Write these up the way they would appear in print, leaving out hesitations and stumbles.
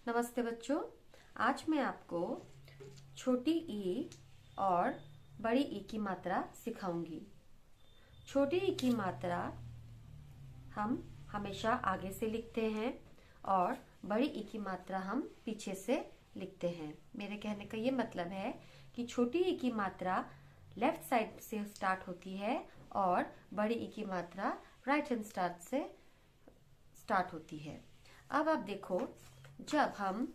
नमस्ते बच्चों। आज मैं आपको छोटी ई और बड़ी ई की मात्रा सिखाऊंगी। छोटी ई की मात्रा हम हमेशा आगे से लिखते हैं और बड़ी ई की मात्रा हम पीछे से लिखते हैं। मेरे कहने का ये मतलब है कि छोटी ई की मात्रा लेफ्ट साइड से स्टार्ट होती है और बड़ी ई की मात्रा राइट हैंड स्टार्ट से स्टार्ट होती है। अब आप देखो, जब हम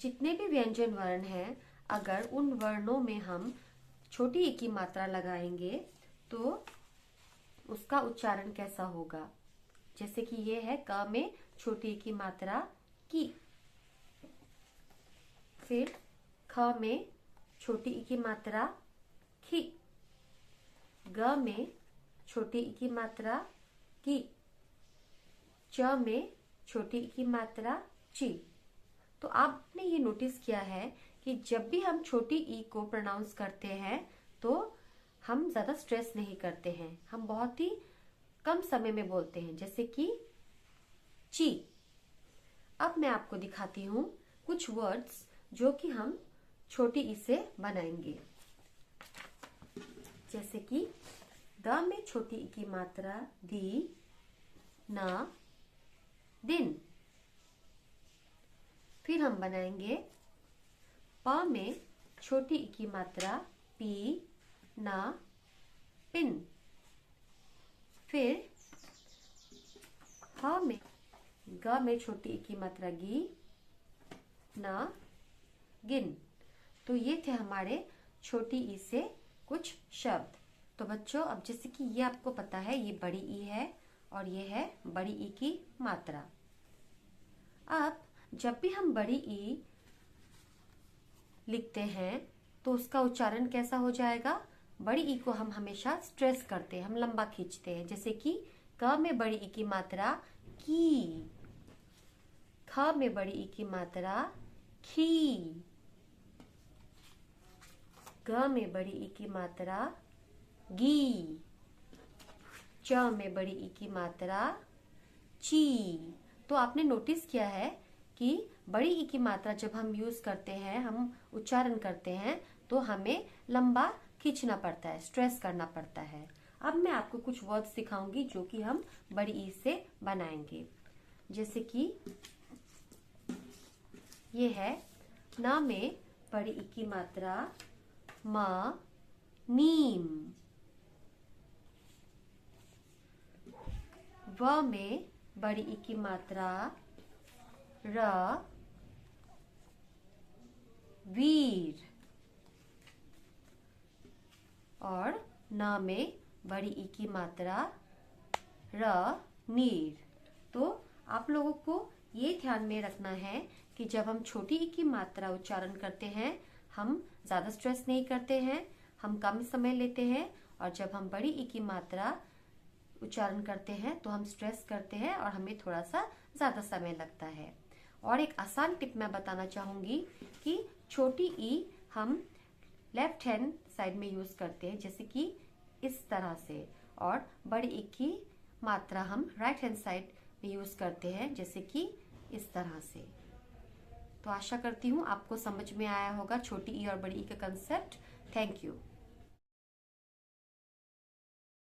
जितने भी व्यंजन वर्ण हैं, अगर उन वर्णों में हम छोटी ई की मात्रा लगाएंगे तो उसका उच्चारण कैसा होगा। जैसे कि ये है क में छोटी ई की मात्रा की, फिर ख में छोटी ई की मात्रा खी, ग में छोटी ई की मात्रा की, च में छोटी ई की मात्रा ची। तो आपने ये नोटिस किया है कि जब भी हम छोटी ई को प्रोनाउंस करते हैं तो हम ज्यादा स्ट्रेस नहीं करते हैं, हम बहुत ही कम समय में बोलते हैं, जैसे कि ची। अब मैं आपको दिखाती हूँ कुछ वर्ड्स जो कि हम छोटी ई से बनाएंगे। जैसे कि द में छोटी ई की मात्रा दी, न, दिन। फिर हम बनाएंगे प में छोटी ई की मात्रा पी, न, पिन। फिर ह में ग में छोटी ई की मात्रा गी, न, गिन। तो ये थे हमारे छोटी ई से कुछ शब्द। तो बच्चों, अब जैसे कि ये आपको पता है ये बड़ी ई है और ये है बड़ी ई की मात्रा। अब जब भी हम बड़ी ई लिखते हैं तो उसका उच्चारण कैसा हो जाएगा। बड़ी ई को हम हमेशा स्ट्रेस करते हैं, हम लंबा खींचते हैं। जैसे कि क में बड़ी ई की मात्रा की, ख में बड़ी ई की मात्रा खी, ग में बड़ी ई की मात्रा गी, च में बड़ी ई की मात्रा ची। तो आपने नोटिस किया है कि बड़ी ई की मात्रा जब हम यूज करते हैं, हम उच्चारण करते हैं तो हमें लंबा खींचना पड़ता है, स्ट्रेस करना पड़ता है। अब मैं आपको कुछ वर्ड्स सिखाऊंगी जो कि हम बड़ी ई से बनाएंगे। जैसे कि ये है न में बड़ी ई की मात्रा म, नीम। व में बड़ी ई की मात्रा र, वीर। और न में बड़ी ई की मात्रा र, नीर। तो आप लोगों को ये ध्यान में रखना है कि जब हम छोटी ई की मात्रा उच्चारण करते हैं हम ज्यादा स्ट्रेस नहीं करते हैं, हम कम समय लेते हैं। और जब हम बड़ी ई की मात्रा उच्चारण करते हैं तो हम स्ट्रेस करते हैं और हमें थोड़ा सा ज्यादा समय लगता है। और एक आसान टिप मैं बताना चाहूंगी कि छोटी ई हम लेफ्ट हैंड साइड में यूज करते हैं, जैसे कि इस तरह से, और बड़ी ई की मात्रा हम राइट हैंड साइड में यूज करते हैं, जैसे कि इस तरह से। तो आशा करती हूँ आपको समझ में आया होगा छोटी ई और बड़ी ई का कंसेप्ट। Thank you.